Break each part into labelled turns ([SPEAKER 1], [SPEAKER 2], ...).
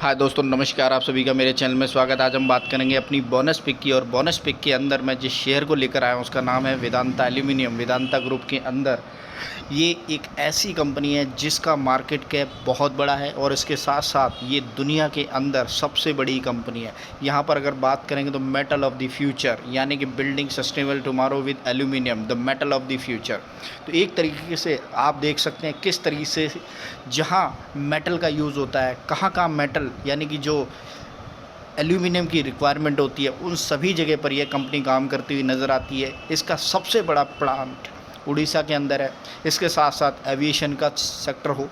[SPEAKER 1] हाय दोस्तों, नमस्कार। आप सभी का मेरे चैनल में स्वागत है। आज हम बात करेंगे अपनी बोनस पिक की, और बोनस पिक के अंदर मैं जिस शेयर को लेकर आया हूँ उसका नाम है वेदांता एल्यूमिनियम। वेदांता ग्रुप के अंदर ये एक ऐसी कंपनी है जिसका मार्केट कैप बहुत बड़ा है और इसके साथ साथ ये दुनिया के अंदर सबसे बड़ी कंपनी है। यहाँ पर अगर बात करेंगे तो मेटल ऑफ द फ्यूचर, यानी कि building sustainable tomorrow with aluminium, the metal of the future. तो एक तरीके से आप देख सकते हैं किस तरीके से जहाँ मेटल का यूज़ होता है, कहाँ कहाँ मेटल यानी कि जो एल्यूमिनियम की रिक्वायरमेंट होती है, उन सभी जगह पर यह कंपनी काम करती हुई नज़र आती है। इसका सबसे बड़ा प्लांट उड़ीसा के अंदर है। इसके साथ साथ एविएशन का सेक्टर हो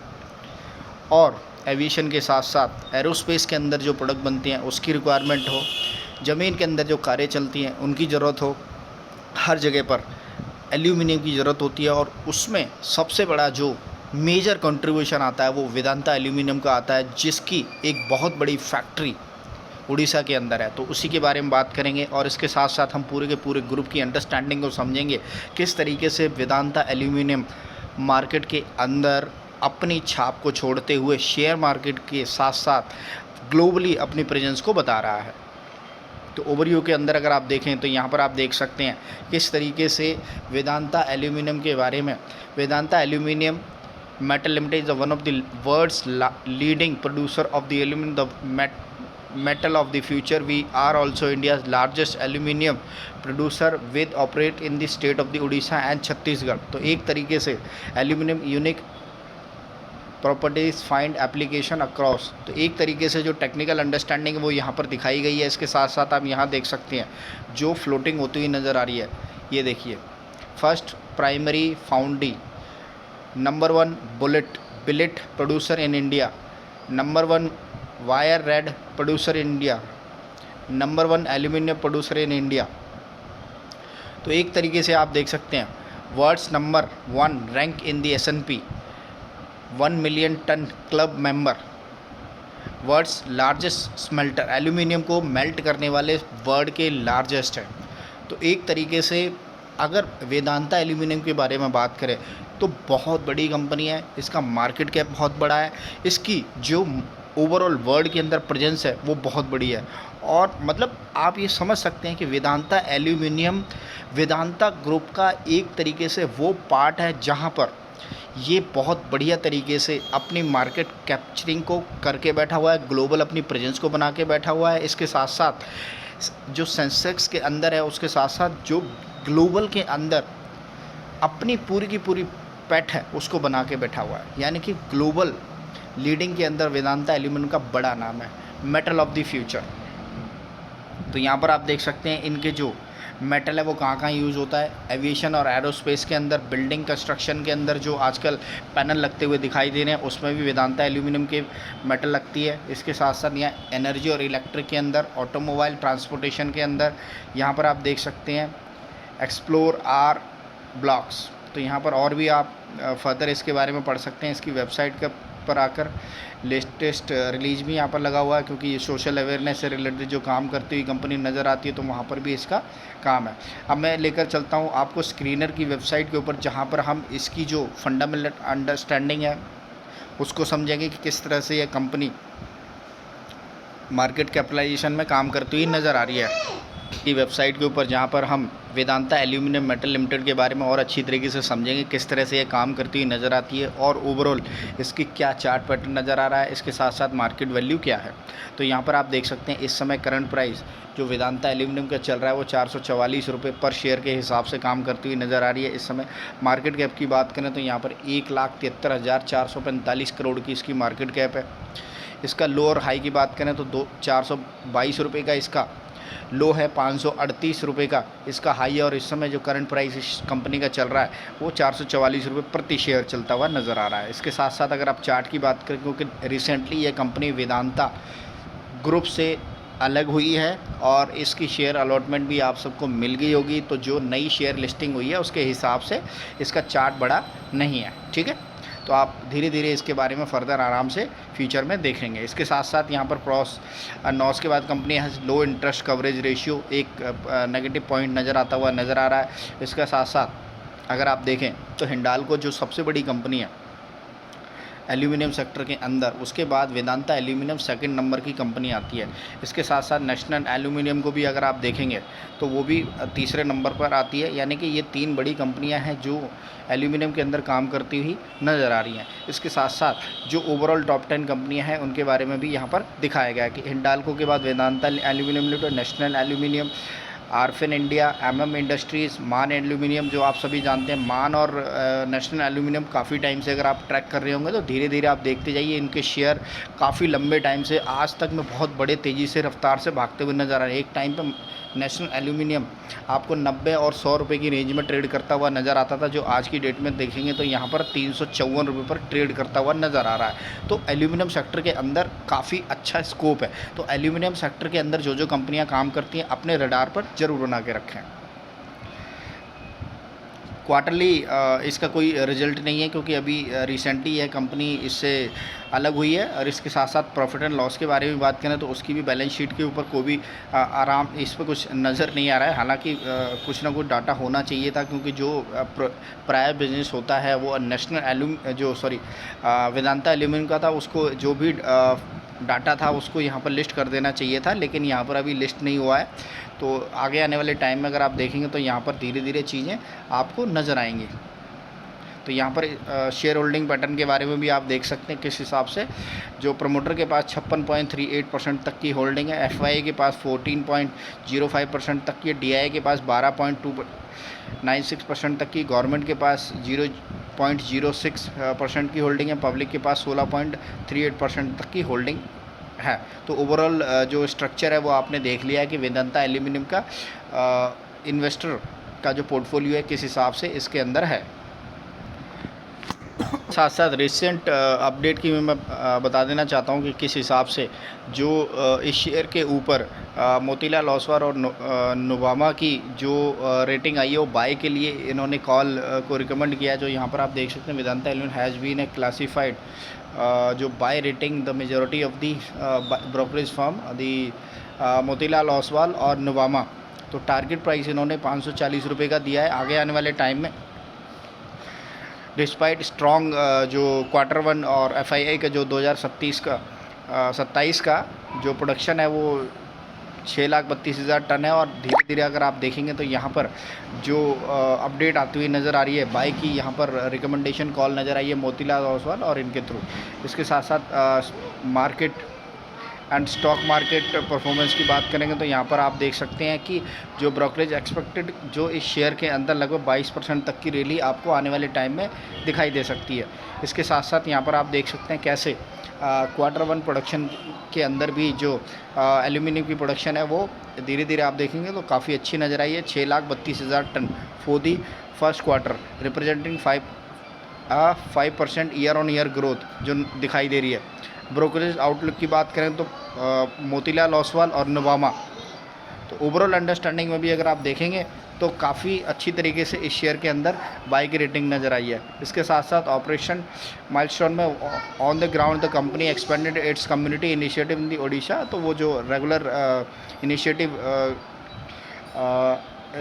[SPEAKER 1] और एविएशन के साथ साथ एरोस्पेस के अंदर जो प्रोडक्ट बनते हैं उसकी रिक्वायरमेंट हो, ज़मीन के अंदर जो कारें चलती हैं उनकी ज़रूरत हो, हर जगह पर एल्यूमिनियम की ज़रूरत होती है। और उसमें सबसे बड़ा जो मेजर कंट्रीब्यूशन आता है वो वेदांता एल्यूमिनियम का आता है, जिसकी एक बहुत बड़ी फैक्ट्री उड़ीसा के अंदर है। तो उसी के बारे में बात करेंगे और इसके साथ साथ हम पूरे के पूरे ग्रुप की अंडरस्टैंडिंग को समझेंगे, किस तरीके से वेदांता एल्यूमिनियम मार्केट के अंदर अपनी छाप को छोड़ते हुए शेयर मार्केट के साथ साथ ग्लोबली अपनी प्रेजेंस को बता रहा है। तो ओवरव्यू के अंदर अगर आप देखें तो यहाँ पर आप देख सकते हैं किस तरीके से वेदांता एल्यूमिनियम के बारे में। Vedanta aluminium metal limited is one of the world's leading producer of the aluminium the metal of the future. We are also India's largest aluminum producer with operate in the state of the Odisha and Chhattisgarh. तो एक तरीके से aluminium unique properties find application across. तो एक तरीके से जो technical understanding वो यहाँ पर दिखाई गई है। इसके साथ साथ आप यहाँ देख सकते हैं जो फ्लोटिंग होती हुई नज़र आ रही है, ये देखिए। First primary foundry, number 1 billet producer in India, number 1 wire rod producer in India, number 1 aluminium producer in India. तो एक तरीके से आप देख सकते हैं world's number 1 rank in the S&P 1 million tonne club member, world's largest smelter, aluminium को melt करने वाले वर्ल्ड के लार्जेस्ट है। तो एक तरीके से अगर वेदांता एल्यूमिनियम के बारे में बात करें तो बहुत बड़ी कंपनी है, इसका मार्केट कैप बहुत बड़ा है, इसकी जो ओवरऑल वर्ल्ड के अंदर प्रेजेंस है वो बहुत बड़ी है। और मतलब आप ये समझ सकते हैं कि वेदांता एल्यूमिनियम वेदांता ग्रुप का एक तरीके से वो पार्ट है जहाँ पर ये बहुत बढ़िया तरीके से अपनी मार्केट कैप्चरिंग को करके बैठा हुआ है, ग्लोबल अपनी प्रेजेंस को बना के बैठा हुआ है। इसके साथ साथ जो सेंसेक्स के अंदर है उसके साथ साथ जो ग्लोबल के अंदर अपनी पूरी की पूरी पैठ है उसको बना के बैठा हुआ है, यानी कि ग्लोबल लीडिंग के अंदर वेदांता एल्यूमिनियम का बड़ा नाम है, मेटल ऑफ द फ्यूचर। तो यहाँ पर आप देख सकते हैं इनके जो मेटल है वो कहाँ कहाँ यूज़ होता है। एविएशन और एरोस्पेस के अंदर, बिल्डिंग कंस्ट्रक्शन के अंदर जो आजकल पैनल लगते हुए दिखाई दे रहे हैं उसमें भी वेदांता एल्यूमिनियम के मेटल लगती है। इसके साथ साथ यहाँ एनर्जी और इलेक्ट्रिक के अंदर, ऑटोमोबाइल ट्रांसपोर्टेशन के अंदर यहाँ पर आप देख सकते हैं एक्सप्लोर आर ब्लॉक्स। तो यहाँ पर और भी आप फर्दर इसके बारे में पढ़ सकते हैं। इसकी वेबसाइट के पर आकर लेटेस्ट रिलीज भी यहाँ पर लगा हुआ है, क्योंकि ये सोशल अवेयरनेस से रिलेटेड जो काम करती हुई कंपनी नज़र आती है तो वहाँ पर भी इसका काम है। अब मैं लेकर चलता हूँ आपको स्क्रीनर की वेबसाइट के ऊपर, जहाँ पर हम इसकी जो फंडामेंटल अंडरस्टैंडिंग है उसको समझेंगे कि किस तरह से यह कंपनी मार्केट कैपिटलाइजेशन में काम करती हुई नज़र आ रही है। की वेबसाइट के ऊपर जहाँ पर हम वेदांता एल्यूमिनियम मेटल लिमिटेड के बारे में और अच्छी तरीके से समझेंगे, किस तरह से ये काम करती हुई नज़र आती है और ओवरऑल इसकी क्या चार्ट पैटर्न नज़र आ रहा है, इसके साथ साथ मार्केट वैल्यू क्या है। तो यहाँ पर आप देख सकते हैं इस समय करंट प्राइस जो वेदांता एल्यूमिनियम का चल रहा है वो 444 रुपये पर शेयर के हिसाब से काम करती हुई नज़र आ रही है। इस समय मार्केट कैप की बात करें तो यहाँ पर 1,73,445 करोड़ की इसकी मार्केट कैप है। इसका लो और हाई की बात करें तो 422 रुपये का इसका लो है, 538 रुपये का इसका हाई है, और इस समय जो करंट प्राइस इस कंपनी का चल रहा है वो 444 रुपये प्रति शेयर चलता हुआ नज़र आ रहा है। इसके साथ साथ अगर आप चार्ट की बात करें, क्योंकि रिसेंटली ये कंपनी वेदांता ग्रुप से अलग हुई है और इसकी शेयर अलॉटमेंट भी आप सबको मिल गई होगी, तो जो नई शेयर लिस्टिंग हुई है उसके हिसाब से इसका चार्ट बड़ा नहीं है, ठीक है। तो आप धीरे धीरे इसके बारे में फर्दर आराम से फ्यूचर में देखेंगे। इसके साथ साथ यहाँ पर नॉस के बाद company has low interest coverage ratio, एक नेगेटिव पॉइंट नज़र आता हुआ नज़र आ रहा है। इसके साथ साथ अगर आप देखें तो हिंडाल्को जो सबसे बड़ी कंपनी है एल्यूमिनियम सेक्टर के अंदर। उसके बाद वेदांता एल्यूमिनियम सेकंड नंबर की कंपनी आती है। इसके साथ साथ नेशनल एल्यूमिनियम को भी अगर आप देखेंगे तो वो भी तीसरे नंबर पर आती है। यानी कि ये 3 बड़ी कंपनियां हैं जो एल्यूमिनियम के अंदर काम करती हुई नज़र आ रही हैं। इसके साथ साथ जो ओवरऑल टॉप 10 कंपनियां हैं उनके बारे में भी यहाँ पर दिखाया गया है कि हिंडाल्को के बाद Vedanta aluminium limited, national aluminium, Arfin India, MM industries, मान एल्यूमिनियम जो आप सभी जानते हैं। मान और नेशनल एल्यूमिनियम काफ़ी टाइम से अगर आप ट्रैक कर रहे होंगे तो धीरे धीरे आप देखते जाइए इनके शेयर काफ़ी लंबे टाइम से आज तक में बहुत बड़े तेज़ी से रफ्तार से भागते हुए नज़र आ रहे हैं। एक टाइम पे नेशनल एल्यूमिनियम आपको 90 और 100 रुपये की रेंज में ट्रेड करता हुआ नज़र आता था, जो आज की डेट में देखेंगे तो यहाँ पर 354 रुपये पर ट्रेड करता हुआ नज़र आ रहा है। तो एल्यूमिनियम सेक्टर के अंदर काफ़ी अच्छा स्कोप है। तो एल्यूमिनियम सेक्टर के अंदर जो जो कंपनियाँ काम करती हैं अपने रडार पर ज़रूर बना के रखें। क्वार्टरली इसका कोई रिजल्ट नहीं है क्योंकि अभी रिसेंटली यह कंपनी इससे अलग हुई है। और इसके साथ साथ प्रॉफिट एंड लॉस के बारे में बात करें तो उसकी भी बैलेंस शीट के ऊपर कोई भी आराम इस पर कुछ नज़र नहीं आ रहा है। हालांकि कुछ ना कुछ डाटा होना चाहिए था क्योंकि जो प्रायर बिजनेस होता है वो नेशनल वेदांता एल्यूमिनियम का था, उसको जो भी डाटा था उसको यहाँ पर लिस्ट कर देना चाहिए था, लेकिन यहाँ पर अभी लिस्ट नहीं हुआ है। तो आगे आने वाले टाइम में अगर आप देखेंगे तो यहाँ पर धीरे धीरे चीज़ें आपको नज़र आएंगी। तो यहाँ पर शेयर होल्डिंग पैटर्न के बारे में भी आप देख सकते हैं किस हिसाब से जो प्रमोटर के पास 56.38% तक की होल्डिंग है, एफआईआई के पास 14.05% तक की है, डीआईआई के पास 12.296% तक की, गवर्नमेंट के पास 0.06% की होल्डिंग है, पब्लिक के पास 16.38% तक की होल्डिंग है। तो ओवरऑल जो स्ट्रक्चर है वो आपने देख लिया है कि वेदांता एल्यूमिनियम का इन्वेस्टर का जो पोर्टफोलियो है किस हिसाब से इसके अंदर है। साथ साथ रिसेंट अपडेट की मैं बता देना चाहता हूँ कि किस हिसाब से जो इस शेयर के ऊपर मोतीलाल ओसवाल और नुवामा की जो रेटिंग आई है वो बाय के लिए इन्होंने कॉल को रिकमेंड किया है। जो यहाँ पर आप देख सकते हैं Vedanta aluminium has been a classified जो buy rating the majority of the brokerage firm the Motilal Oswal और नुवामा। तो टारगेट प्राइस इन्होंने 540 रुपये का दिया है। आगे आने वाले टाइम में डिस्पाइट स्ट्रॉन्ग जो Q1 और एफआईआई का जो 2027 का जो प्रोडक्शन है वो 6,32,000 टन है। और धीरे धीरे अगर आप देखेंगे तो यहाँ पर जो अपडेट आती हुई नज़र आ रही है बाय की, यहाँ पर रिकमेंडेशन कॉल नज़र आई है मोतीलाल ओसवाल और इनके थ्रू। इसके साथ साथ market and stock market performance की बात करेंगे तो यहाँ पर आप देख सकते हैं कि जो ब्रोकरेज एक्सपेक्टेड जो इस शेयर के अंदर लगभग 22% तक की रैली आपको आने वाले टाइम में दिखाई दे सकती है। इसके साथ साथ यहाँ पर आप देख सकते हैं कैसे Q1 प्रोडक्शन के अंदर भी जो एल्यूमिनियम की प्रोडक्शन है वो धीरे धीरे आप देखेंगे तो काफ़ी अच्छी नज़र आई है। 6,32,000 tonne for the first quarter representing 5% year on year growth जो दिखाई दे रही है। ब्रोकरेज आउटलुक की बात करें तो मोतीलाल ओसवाल और नुवामा, तो ओवरऑल अंडरस्टैंडिंग में भी अगर आप देखेंगे तो काफ़ी अच्छी तरीके से इस शेयर के अंदर बाय की रेटिंग नज़र आई है। इसके साथ साथ ऑपरेशन माइलस्टोन में on the ground the company expanded its community initiative in the Odisha. तो वो जो रेगुलर इनिशिएटिव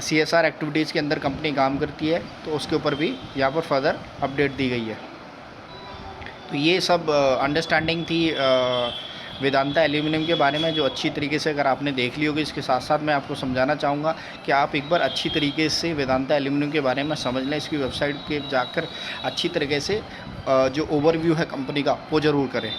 [SPEAKER 1] CSR एक्टिविटीज़ के अंदर कंपनी काम करती है तो उसके ऊपर भी यहाँ पर फर्दर अपडेट दी गई है। तो ये सब अंडरस्टैंडिंग थी वेदांता एल्यूमिनियम के बारे में जो अच्छी तरीके से अगर आपने देख ली होगी। इसके साथ साथ मैं आपको समझाना चाहूँगा कि आप एक बार अच्छी तरीके से वेदांता एल्यूमिनियम के बारे में समझ लें। इसकी वेबसाइट पे जाकर अच्छी तरीके से जो ओवरव्यू है कंपनी का वो ज़रूर करें।